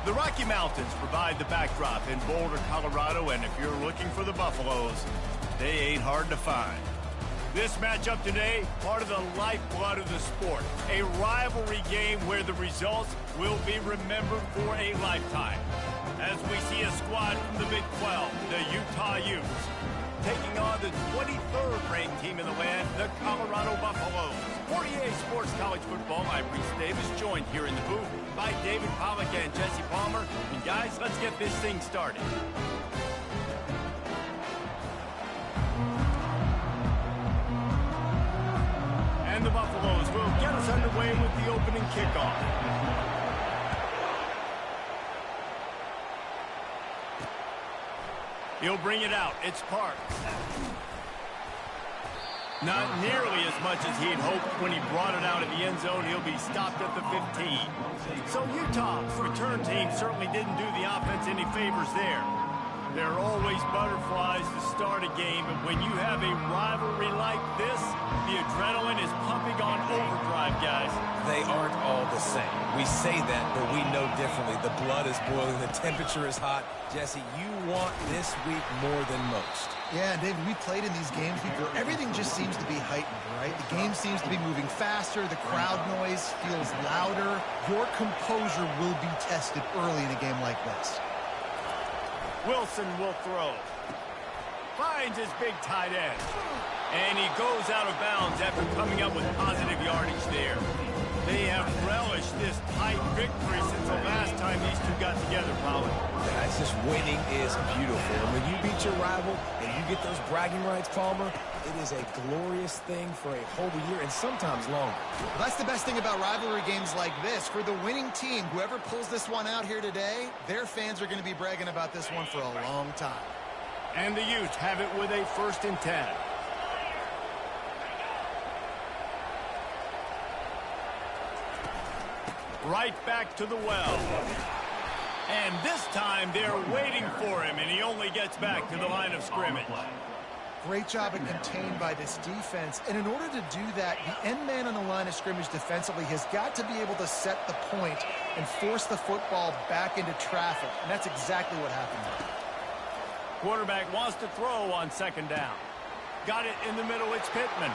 The Rocky Mountains provide the backdrop in Boulder, Colorado, and if you're looking for the Buffaloes, they ain't hard to find. This matchup today, part of the lifeblood of the sport. A rivalry game where the results will be remembered for a lifetime. As we see a squad from the Big 12, the Utah Utes, taking on the 23rd ranked team in the land, the Colorado Buffaloes. 48 Sports College Football, I'm Reese Davis, joined here in the booth by David Pollack and Jesse Palmer. And guys, let's get this thing started. And the Buffaloes will get us underway with the opening kickoff. He'll bring it out. It's Parks. Not nearly as much as he'd hoped when he brought it out of the end zone. He'll be stopped at the 15. So Utah's return team certainly didn't do the offense any favors there. There are always butterflies to start a game, but when you have a rivalry like this, the adrenaline is pumping on overdrive, guys. They aren't all the same. We say that, but we know differently. The blood is boiling, the temperature is hot. Jesse, you want this week more than most. Yeah, David, we played in these games before. Everything just seems to be heightened, right? The game seems to be moving faster. The crowd noise feels louder. Your composure will be tested early in a game like this. Wilson will throw. Finds his big tight end. And he goes out of bounds after coming up with positive yardage there. They have relished this tight victory since the last time these two got together, Pollard. Guys, this winning is beautiful. And when you beat your rival and you get those bragging rights, Palmer, it is a glorious thing for a whole year and sometimes longer. Well, that's the best thing about rivalry games like this. For the winning team, whoever pulls this one out here today, their fans are going to be bragging about this one for a long time. And the Utes have it with a 1st and 10. Right back to the well. And this time they're waiting for him, and he only gets back to the line of scrimmage. Great job at contained by this defense. And in order to do that, the end man on the line of scrimmage defensively has got to be able to set the point and force the football back into traffic. And that's exactly what happened there. Quarterback wants to throw on 2nd down. Got it in the middle. It's Pittman.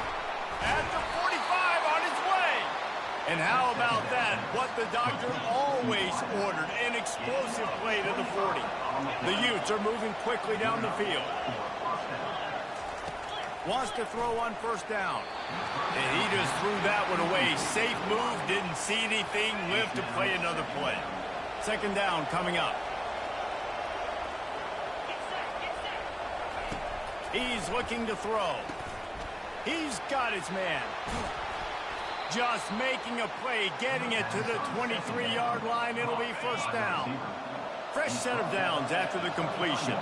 At the 45 on his way. And how about that? What the doctor always ordered, an explosive play to the 40. The Utes are moving quickly down the field. Wants to throw on 1st down. And he just threw that one away. Safe move, didn't see anything, lived to play another play. 2nd down coming up. He's looking to throw. He's got his man. Just making a play, getting it to the 23-yard line. It'll be 1st down. Fresh set of downs after the completion.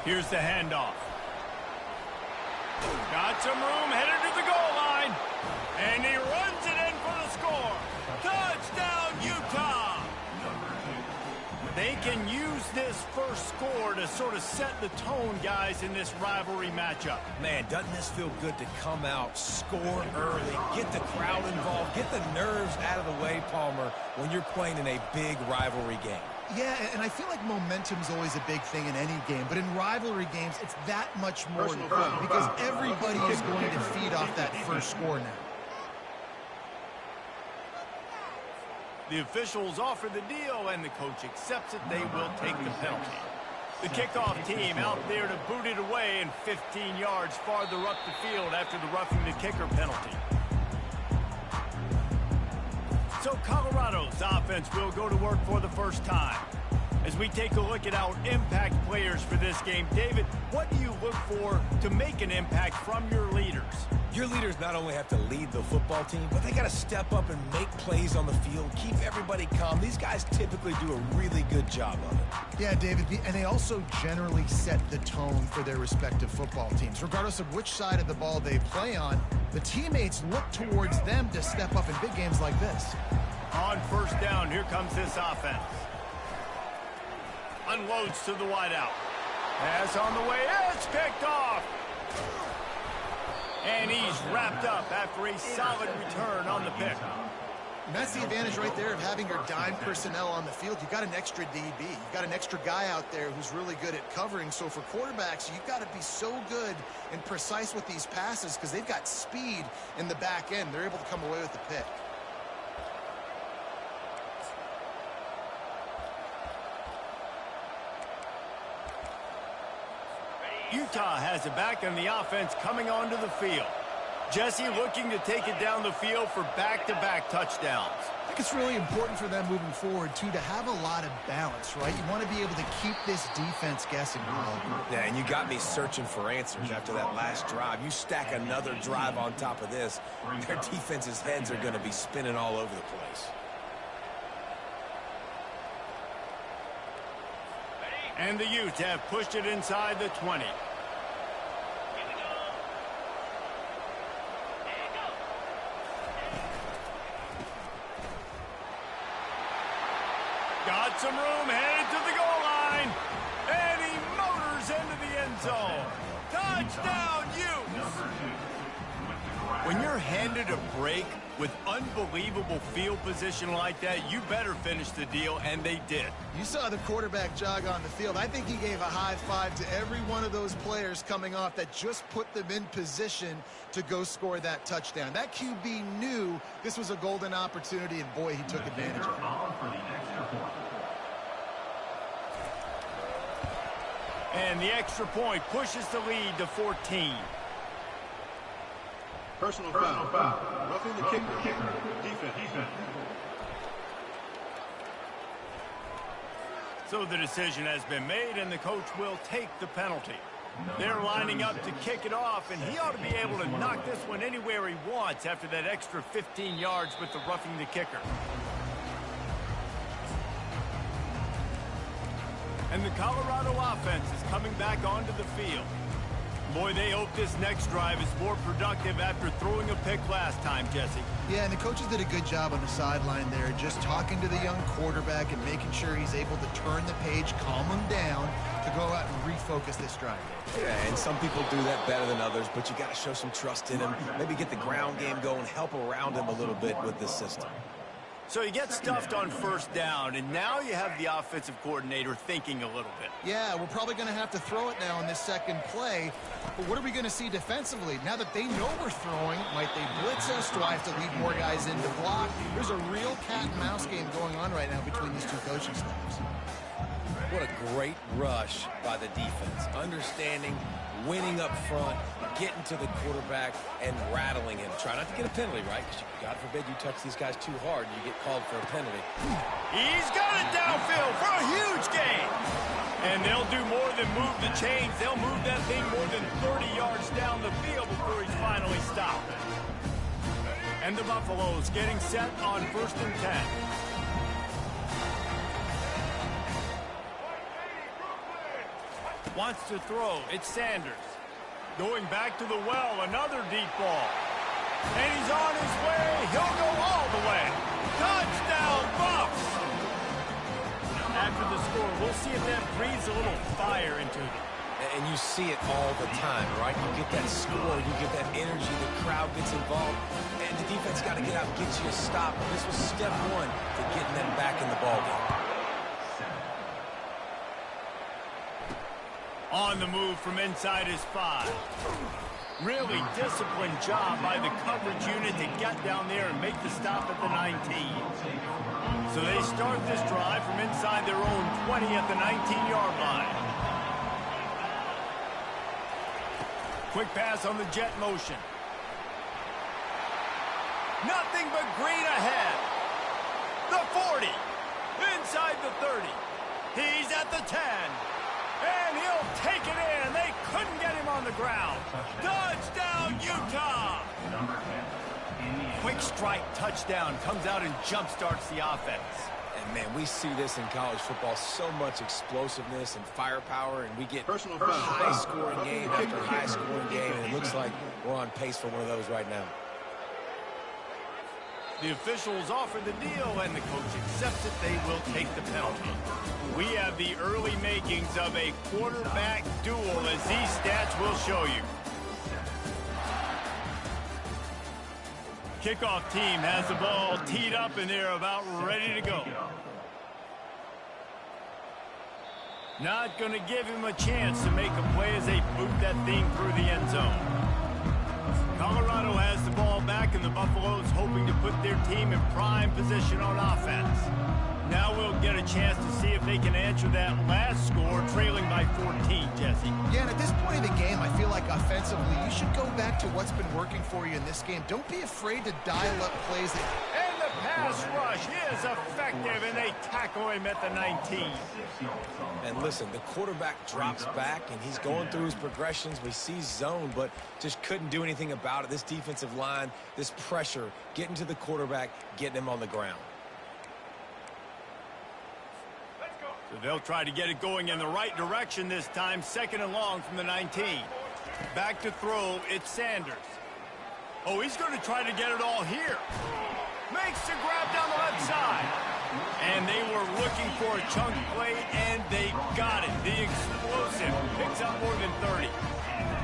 Here's the handoff. Got some room, headed to the goal line. And he runs it in for the score. Touchdown, Utah! They can use this first score to sort of set the tone, guys, in this rivalry matchup. Man, doesn't this feel good to come out, score early, get the crowd involved, get the nerves out of the way, Palmer, when you're playing in a big rivalry game? Yeah, and I feel like momentum's always a big thing in any game, but in rivalry games, it's that much more important because everybody is going to feed off that first score now. The officials offer the deal, and the coach accepts it. They will take the penalty. The kickoff team out there to boot it away and 15 yards farther up the field after the roughing the kicker penalty. So Colorado's offense will go to work for the first time. As we take a look at our impact players for this game, David, what do you look for to make an impact from your leaders? Your leaders not only have to lead the football team, but they got to step up and make plays on the field, keep everybody calm. These guys typically do a really good job of it. Yeah, David, and they also generally set the tone for their respective football teams. Regardless of which side of the ball they play on, the teammates look towards them to step up in big games like this. On 1st down, here comes this offense. Unloads to the wideout. Pass on the way, it's picked off. And he's wrapped up after a solid return on the pick. And that's the advantage right there of having your dime personnel on the field. You've got an extra DB. You've got an extra guy out there who's really good at covering. So for quarterbacks, you've got to be so good and precise with these passes because they've got speed in the back end. They're able to come away with the pick. Utah has it back on the offense coming onto the field. Jesse looking to take it down the field for back-to-back touchdowns. I think it's really important for them moving forward, too, to have a lot of balance, right? You want to be able to keep this defense guessing. Yeah, and you got me searching for answers after that last drive. You stack another drive on top of this, their defense's heads are going to be spinning all over the place. And the Utes have pushed it inside the 20. Got some room, headed to the goal line. And he motors into the end zone. Touchdown, Utes! When you're handed a break with unbelievable field position like that, you better finish the deal, and they did. You saw the quarterback jog on the field. I think he gave a high five to every one of those players coming off that just put them in position to go score that touchdown. That QB knew this was a golden opportunity, and boy, he took advantage of it. And the extra point pushes the lead to 14. Personal foul. Roughing the kicker. Defense. So the decision has been made, and the coach will take the penalty. They're lining up to kick it off, and he ought to be able to knock this one anywhere he wants after that extra 15 yards with the roughing the kicker. And the Colorado offense is coming back onto the field. Boy, they hope this next drive is more productive after throwing a pick last time, Jesse. Yeah, and the coaches did a good job on the sideline there, just talking to the young quarterback and making sure he's able to turn the page, calm him down, to go out and refocus this drive. Yeah, and some people do that better than others, but you got to show some trust in him. Maybe get the ground game going, help around him a little bit with this system. So you get stuffed on first down, and now you have the offensive coordinator thinking a little bit. Yeah, we're probably going to have to throw it now in this second play. But what are we going to see defensively? Now that they know we're throwing, might they blitz us? Do I have to leave more guys in to block? There's a real cat-and-mouse game going on right now between these two coaching staffs. What a great rush by the defense. Understanding, winning up front, getting to the quarterback, and rattling him. Try not to get a penalty, right? Because God forbid you touch these guys too hard and you get called for a penalty. He's got it downfield for a huge gain. And they'll do more than move the chains. They'll move that thing more than 30 yards down the field before he's finally stopped. And the Buffaloes getting set on 1st and 10. Wants to throw. It's Sanders. Going back to the well, another deep ball. And he's on his way. He'll go all the way. Touchdown, Buffs! After the score, we'll see if that breathes a little fire into them. And you see it all the time, right? You get that score, you get that energy, the crowd gets involved, and the defense got to get out and get you a stop. This was step one to getting them back in the ballgame. On the move from inside his 5. Really disciplined job by the coverage unit to get down there and make the stop at the 19. So they start this drive from inside their own 20 at the 19-yard line. Quick pass on the jet motion. Nothing but green ahead. The 40. Inside the 30. He's at the 10. And he'll take it in. They couldn't get him on the ground. Touchdown, Utah! Quick strike touchdown comes out and jump-starts the offense. And, man, we see this in college football, so much explosiveness and firepower, and we get high-scoring game after high-scoring game, and it looks like we're on pace for one of those right now. The officials offer the deal, and the coach accepts it. They will take the penalty. We have the early makings of a quarterback duel, as these stats will show you. Kickoff team has the ball teed up, and they're about ready to go. Not going to give him a chance to make a play as they boot that thing through the end zone. Colorado has the ball back, and the Buffaloes hoping to put their team in prime position on offense. Now we'll get a chance to see if they can answer that last score, trailing by 14, Jesse. Yeah, and at this point in the game, I feel like offensively, you should go back to what's been working for you in this game. Don't be afraid to dial up plays. And the pass rush is effective, and they tackle him at the 19. And listen, the quarterback drops back, and he's going through his progressions. We see zone, but just couldn't do anything about it. This defensive line, this pressure, getting to the quarterback, getting him on the ground. So they'll try to get it going in the right direction this time. 2nd and long from the 19. Back to throw, it's Sanders. Oh, he's going to try to get it all here. Makes the grab down the left side. And they were looking for a chunk play, and they got it. The explosive picks up more than 30.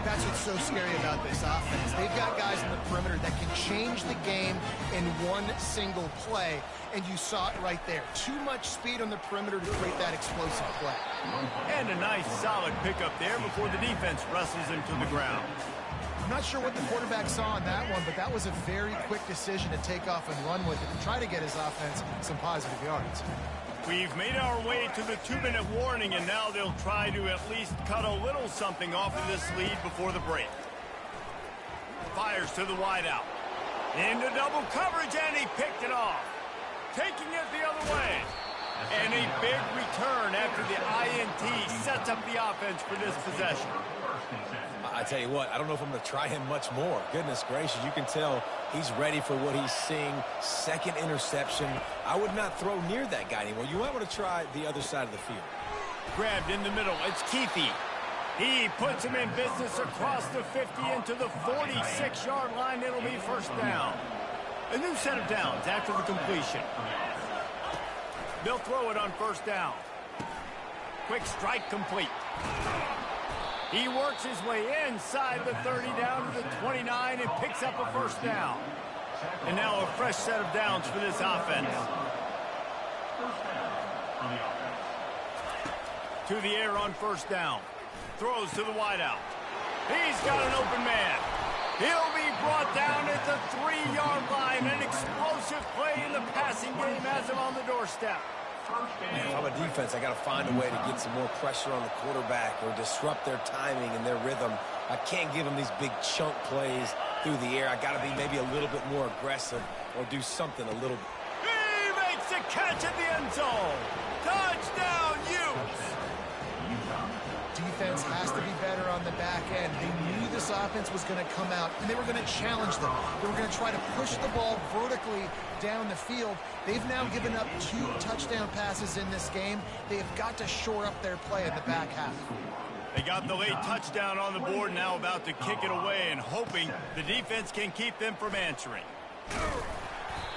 That's what's so scary about this offense. They've got guys in the perimeter that can change the game in one single play, and you saw it right there. Too much speed on the perimeter to create that explosive play. And a nice solid pickup there before the defense wrestles him to the ground. I'm not sure what the quarterback saw on that one, but that was a very quick decision to take off and run with it and try to get his offense some positive yards. We've made our way to the 2-minute warning, and now they'll try to at least cut a little something off of this lead before the break. Fires to the wideout. Into double coverage, and he picked it off. Taking it the other way. And a big return after the INT sets up the offense for this possession. I tell you what, I don't know if I'm going to try him much more. Goodness gracious, you can tell he's ready for what he's seeing. 2nd interception. I would not throw near that guy anymore. You might want to try the other side of the field. Grabbed in the middle. It's Keefe. He puts him in business across the 50 into the 46-yard line. It'll be 1st down. A new set of downs after the completion. They'll throw it on 1st down. Quick strike complete. He works his way inside the 30 down to the 29 and picks up a 1st down. And now a fresh set of downs for this offense. To the air on 1st down. Throws to the wideout. He's got an open man. He'll be brought down at the 3-yard line. An explosive play in the passing game has him on the doorstep. If I'm a defense, I got to find a way to get some more pressure on the quarterback or disrupt their timing and their rhythm. I can't give them these big chunk plays through the air. I got to be maybe a little bit more aggressive or do something a little. He makes the catch at the end zone. Touchdown, Utes. Defense has to be better on the back end. They knew this offense was going to come out, and they were going to challenge them. They were going to try to push the ball vertically down the field. They've now given up 2 touchdown passes in this game. They have got to shore up their play in the back half. They got the late touchdown on the board, now about to kick it away and hoping the defense can keep them from answering.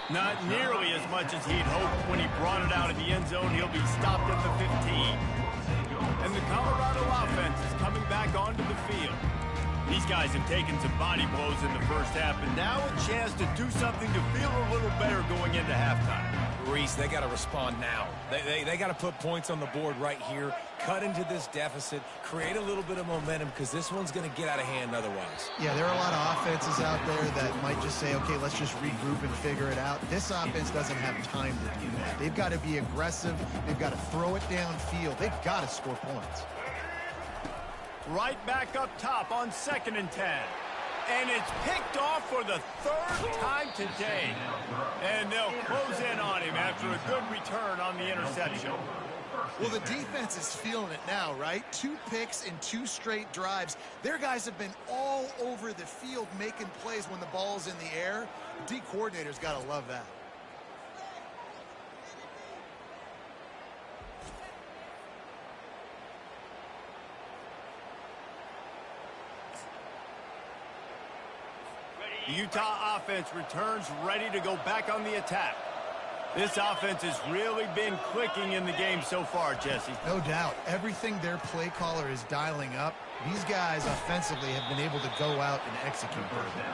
Not nearly as much as he'd hoped when he brought it out of the end zone. He'll be stopped at the 15. And the Colorado offense is coming back onto the field. These guys have taken some body blows in the first half, and now a chance to do something to feel a little better going into halftime. Reese, they got to respond now. They got to put points on the board right here, cut into this deficit, create a little bit of momentum, because this one's going to get out of hand otherwise. Yeah, there are a lot of offenses out there that might just say, okay, let's just regroup and figure it out. This offense doesn't have time to do that. They've got to be aggressive. They've got to throw it downfield. They've got to score points. Right back up top on 2nd and 10. And it's picked off for the 3rd time today. And they'll close in on him after a good return on the interception. Well, the defense is feeling it now, right? 2 picks in 2 straight drives. Their guys have been all over the field making plays when the ball's in the air. D coordinator's got to love that. The Utah offense returns ready to go back on the attack. This offense has really been clicking in the game so far, Jesse. No doubt. Everything their play caller is dialing up, these guys offensively have been able to go out and execute.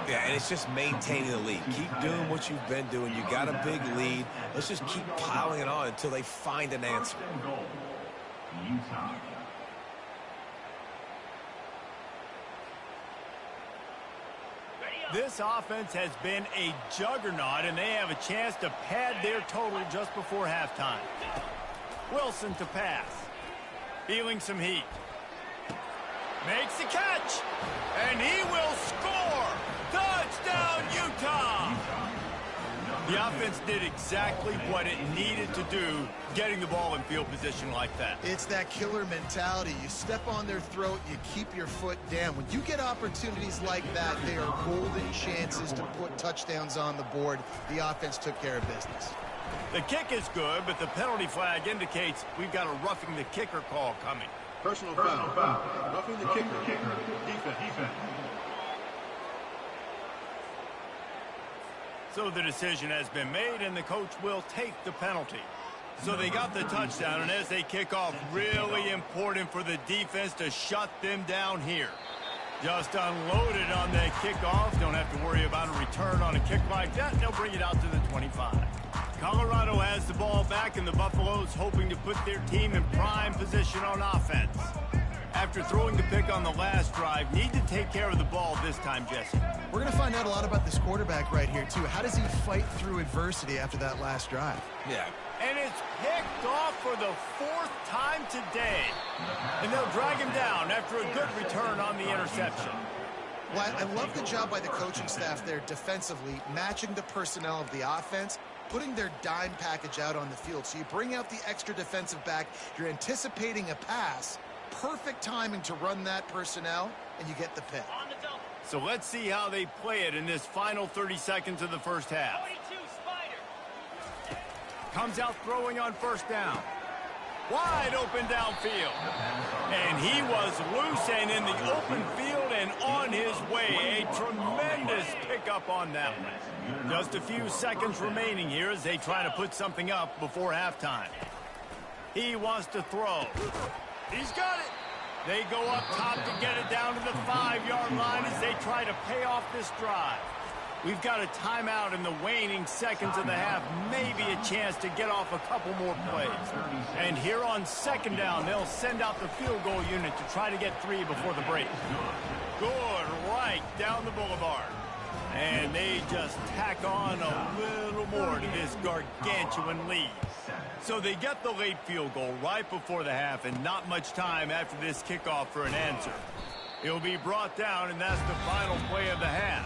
Yeah, and it's just maintaining the lead. Keep doing what you've been doing. You got a big lead. Let's just keep piling it on until they find an answer. This offense has been a juggernaut, and they have a chance to pad their total just before halftime. Wilson to pass. Feeling some heat. Makes the catch, and he will score! Touchdown, Utah! The offense did exactly what it needed to do, getting the ball in field position like that. It's that killer mentality. You step on their throat, you keep your foot down. When you get opportunities like that, they are golden chances to put touchdowns on the board. The offense took care of business. The kick is good, but the penalty flag indicates we've got a roughing the kicker call coming. Personal foul. Roughing the kicker. Defense. So the decision has been made, and the coach will take the penalty. So they got the touchdown, and as they kick off, really important for the defense to shut them down here. Just unloaded on that kickoff. Don't have to worry about a return on a kick like that. They'll bring it out to the 25. Colorado has the ball back, and the Buffaloes hoping to put their team in prime position on offense. After throwing the pick on the last drive, need to take care of the ball this time, Jesse. We're going to find out a lot about this quarterback right here, too. How does he fight through adversity after that last drive? Yeah. And it's picked off for the 4th time today. And they'll drag him down after a good return on the interception. Well, I love the job by the coaching staff there defensively, matching the personnel of the offense, putting their dime package out on the field. So you bring out the extra defensive back, you're anticipating a pass, perfect timing to run that personnel, and you get the pick. So let's see how they play it in this final 30 seconds of the first half. Comes out throwing on first down. Wide open downfield. And he was loose and in the open field and on his way. A tremendous pickup on that one. Just a few seconds remaining here as they try to put something up before halftime. He wants to throw. He's got it. They go up top to get it down to the 5-yard line as they try to pay off this drive. We've got a timeout in the waning seconds of the half, maybe a chance to get off a couple more plays. And here on second down, they'll send out the field goal unit to try to get 3 before the break. Good right down the boulevard. And they just tack on a little more to this gargantuan lead. So they get the late field goal right before the half and not much time after this kickoff for an answer. He'll be brought down, and that's the final play of the half.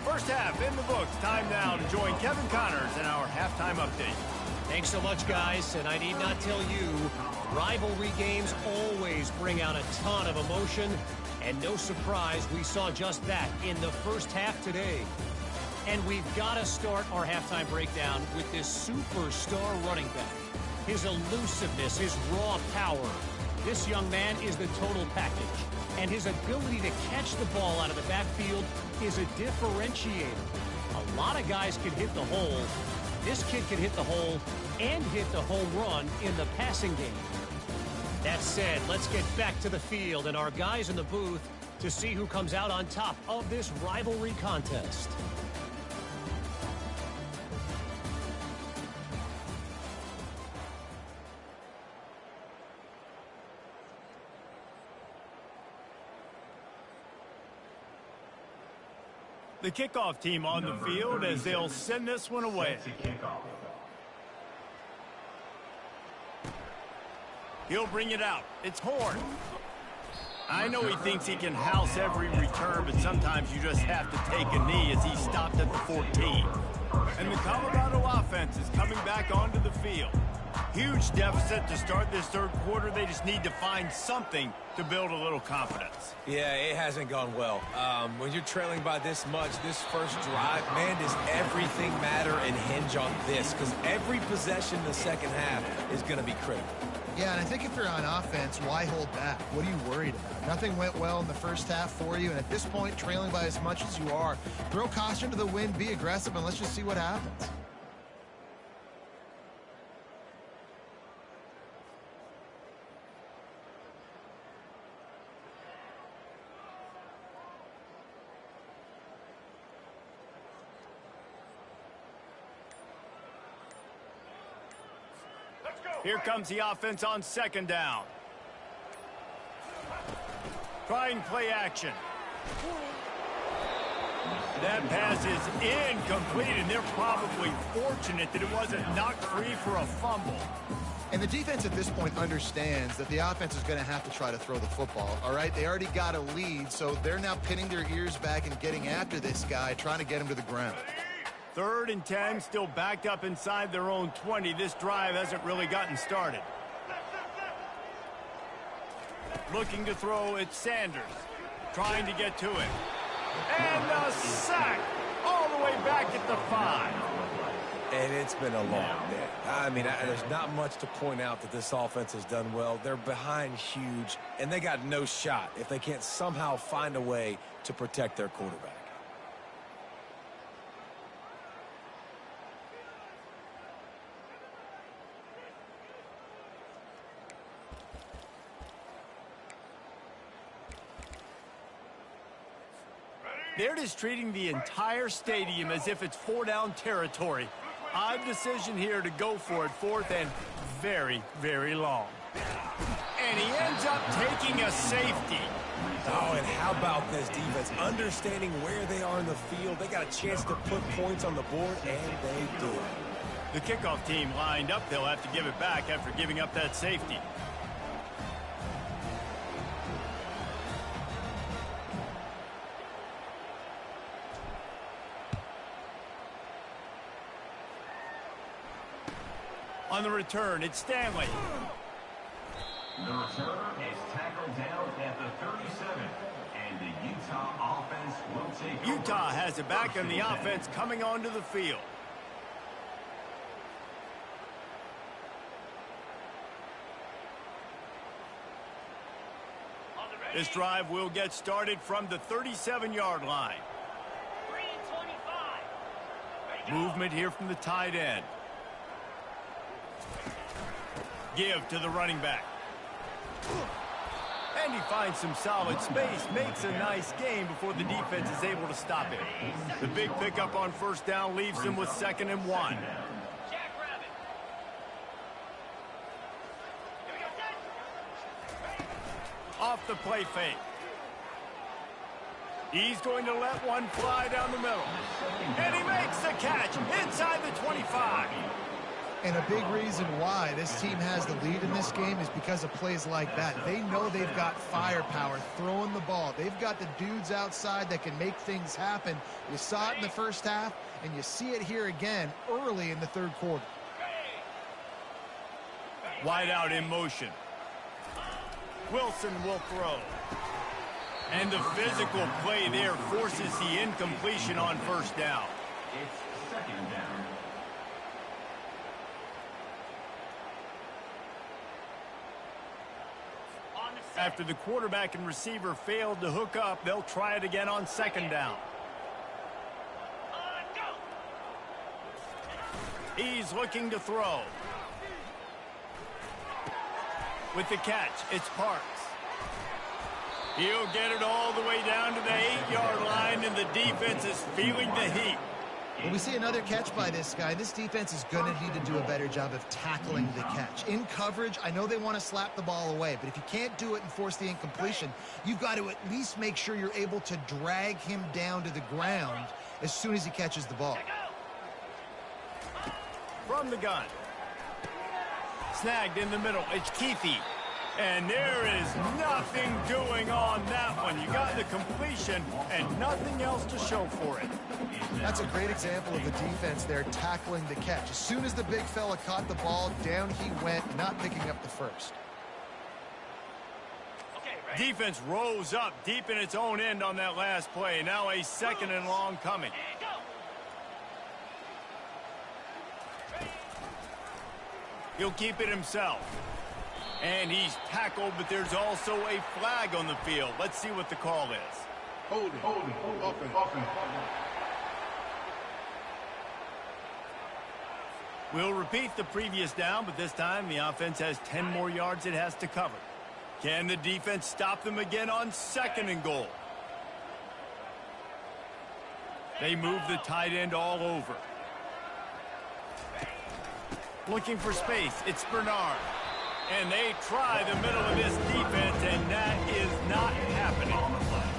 First half in the books. Time now to join Kevin Connors in our halftime update. Thanks so much, guys. And I need not tell you, rivalry games always bring out a ton of emotion. And no surprise, we saw just that in the first half today. And we've got to start our halftime breakdown with this superstar running back. His elusiveness, his raw power. This young man is the total package. And his ability to catch the ball out of the backfield is a differentiator. A lot of guys can hit the hole. This kid can hit the hole and hit the home run in the passing game. That said, let's get back to the field and our guys in the booth to see who comes out on top of this rivalry contest. The kickoff team on the field as they'll send this one away. He'll bring it out. It's Horn. I know he thinks he can house every return, but sometimes you just have to take a knee as he stopped at the 14. And the Colorado offense is coming back onto the field. Huge deficit to start this third quarter. They just need to find something to build a little confidence. Yeah, it hasn't gone well. When you're trailing by this much, this first drive, man, does everything matter and hinge on this? Because every possession in the second half is going to be critical. Yeah, and I think if you're on offense, why hold back? What are you worried about? Nothing went well in the first half for you, and at this point, trailing by as much as you are, throw caution to the wind, be aggressive, and let's just see what happens. Here comes the offense on second down. Trying play action. That pass is incomplete, and they're probably fortunate that it wasn't knocked free for a fumble. And the defense at this point understands that the offense is going to have to try to throw the football, all right? They already got a lead, so they're now pinning their ears back and getting after this guy, trying to get him to the ground. 3rd and 10, still backed up inside their own 20. This drive hasn't really gotten started. Looking to throw, it's Sanders. Trying to get to it. And a sack all the way back at the 5. And it's been a long day. I mean, there's not much to point out that this offense has done well. They're behind huge, and they got no shot if they can't somehow find a way to protect their quarterback. They're just treating the entire stadium as if it's 4-down territory. Odd decision here to go for it, 4th and very, very long. And he ends up taking a safety. Oh, and how about this defense? Understanding where they are in the field. They got a chance to put points on the board, and they do. The kickoff team lined up. They'll have to give it back after giving up that safety. On the return, it's Stanley. The returner is tackled down at the 37, and the Utah offense will take Utah has it back on the offense coming onto the field. This drive will get started from the 37-yard line. Movement here from the tight end. Give to the running back. And he finds some solid space, makes a nice gain before the defense is able to stop it. The big pickup on 1st down leaves him with 2nd and 1. Off the play fake. He's going to let one fly down the middle. And he makes the catch inside the 25. And a big reason why this team has the lead in this game is because of plays like that. They know they've got firepower throwing the ball. They've got the dudes outside that can make things happen. You saw it in the 1st half, and you see it here again early in the 3rd quarter. Wide out in motion. Wilson will throw. And the physical play there forces the incompletion on 1st down. It's 2nd down. After the quarterback and receiver failed to hook up, they'll try it again on 2nd down. He's looking to throw. With the catch, it's Parks. He'll get it all the way down to the 8-yard line, and the defense is feeling the heat. Well, we see another catch by this guy. This defense is going to need to do a better job of tackling the catch. In coverage, I know they want to slap the ball away, but if you can't do it and force the incompletion, you've got to at least make sure you're able to drag him down to the ground as soon as he catches the ball. From the gun. Snagged in the middle. It's Keefe. And there is nothing doing on that one. You got the completion and nothing else to show for it. That's a great example of the defense there tackling the catch. As soon as the big fella caught the ball, down he went, not picking up the first. Defense rose up deep in its own end on that last play. Now a 2nd and long coming. He'll keep it himself. And he's tackled, but there's also a flag on the field. Let's see what the call is. Holding. Offense. We'll repeat the previous down, but this time the offense has 10 more yards it has to cover. Can the defense stop them again on 2nd and goal? They move the tight end all over. Looking for space. It's Bernard. And they try the middle of this defense, and that is not happening.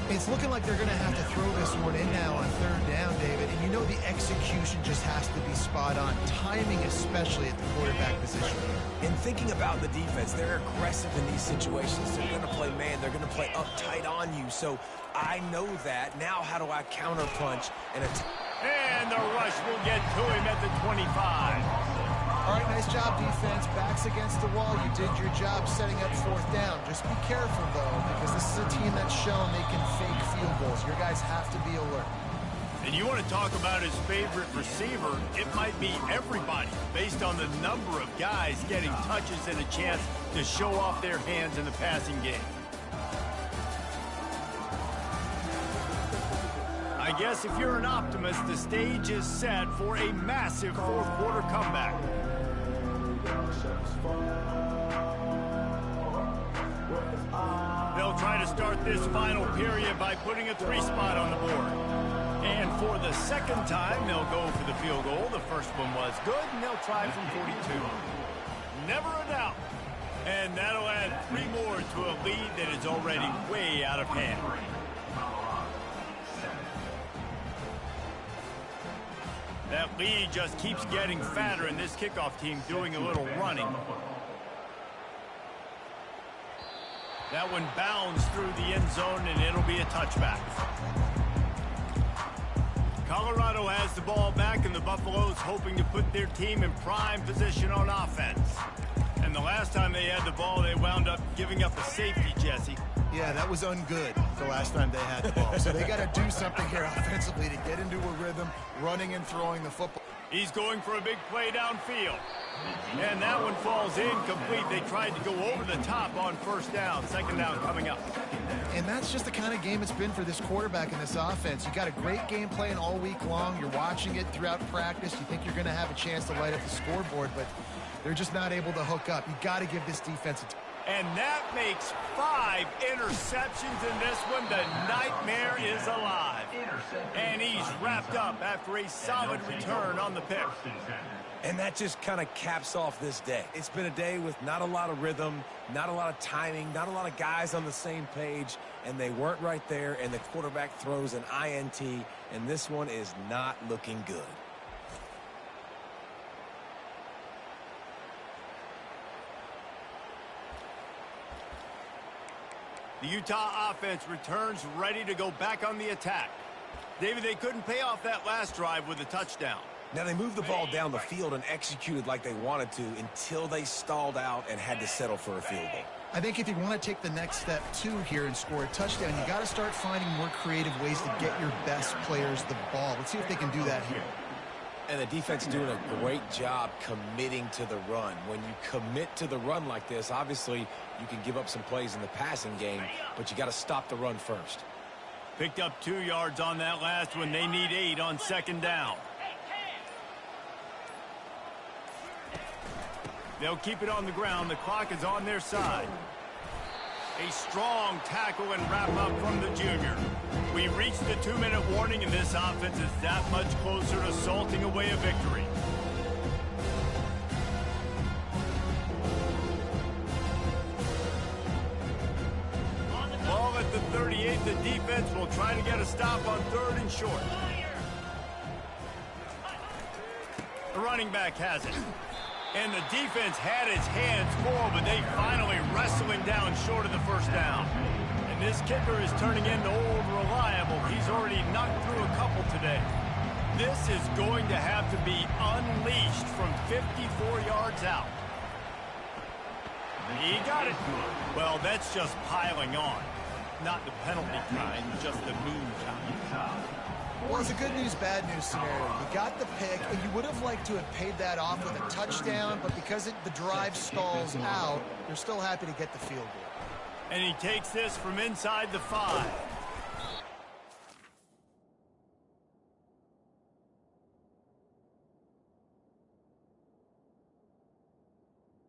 It's looking like they're going to have to throw this one in now on third down, David. And you know the execution just has to be spot on. Timing especially at the quarterback position. And thinking about the defense, they're aggressive in these situations. They're going to play man. They're going to play uptight on you. So I know that. Now how do I counterpunch and attack? And the rush will get to him at the 25. All right, nice job, defense. Backs against the wall. You did your job setting up fourth down. Just be careful, though, because this is a team that's shown they can fake field goals. Your guys have to be alert. And you want to talk about his favorite receiver, it might be everybody, based on the number of guys getting touches and a chance to show off their hands in the passing game. I guess if you're an optimist, the stage is set for a massive fourth-quarter comeback. They'll try to start this final period by putting a 3-spot on the board. And for the second time, they'll go for the field goal. The first one was good, and they'll try from 42. Never a doubt. And that'll add 3 more to a lead that is already way out of hand. That lead just keeps getting fatter, and this kickoff team doing a little running. That one bounds through the end zone, and it'll be a touchback. Colorado has the ball back, and the Buffaloes hoping to put their team in prime position on offense. And the last time they had the ball, they wound up giving up a safety, Jesse. Yeah, that was ungood the last time they had the ball. So they got to do something here offensively to get into a rhythm, running and throwing the football. He's going for a big play downfield. And that one falls incomplete. They tried to go over the top on first down. Second down coming up. And that's just the kind of game it's been for this quarterback in this offense. You got a great game plan all week long. You're watching it throughout practice. You think you're going to have a chance to light up the scoreboard, but they're just not able to hook up. You got to give this defense a and that makes 5 interceptions in this one. The nightmare is alive. And he's wrapped up after a solid return on the pick. And that just kind of caps off this day. It's been a day with not a lot of rhythm, not a lot of timing, not a lot of guys on the same page, and they weren't right there, and the quarterback throws an INT, and this one is not looking good. The Utah offense returns ready to go back on the attack. David, they couldn't pay off that last drive with a touchdown. Now, they moved the ball down the field and executed like they wanted to until they stalled out and had to settle for a field goal. I think if you want to take the next step, too, here and score a touchdown, you got to start finding more creative ways to get your best players the ball. Let's see if they can do that here. And the defense doing a great job committing to the run. When you commit to the run like this, obviously you can give up some plays in the passing game, but you got to stop the run first. Picked up 2 yards on that last one. They need 8 on second down. They'll keep it on the ground. The clock is on their side. A strong tackle and wrap up from the junior. We reached the 2-minute warning, and this offense is that much closer to salting away a victory. Ball at the 38. The defense will try to get a stop on 3rd and short. The running back has it. And the defense had its hands full, but they finally wrestle him down short of the first down. And this kicker is turning into old reliable. He's already knocked through a couple today. This is going to have to be unleashed from 54 yards out. He got it. Well, that's just piling on. Not the penalty kind, just the mean kind. Well, it's a good news, bad news scenario. You got the pick, and you would have liked to have paid that off with a touchdown, but because the drive stalls out, you're still happy to get the field goal. And he takes this from inside the 5.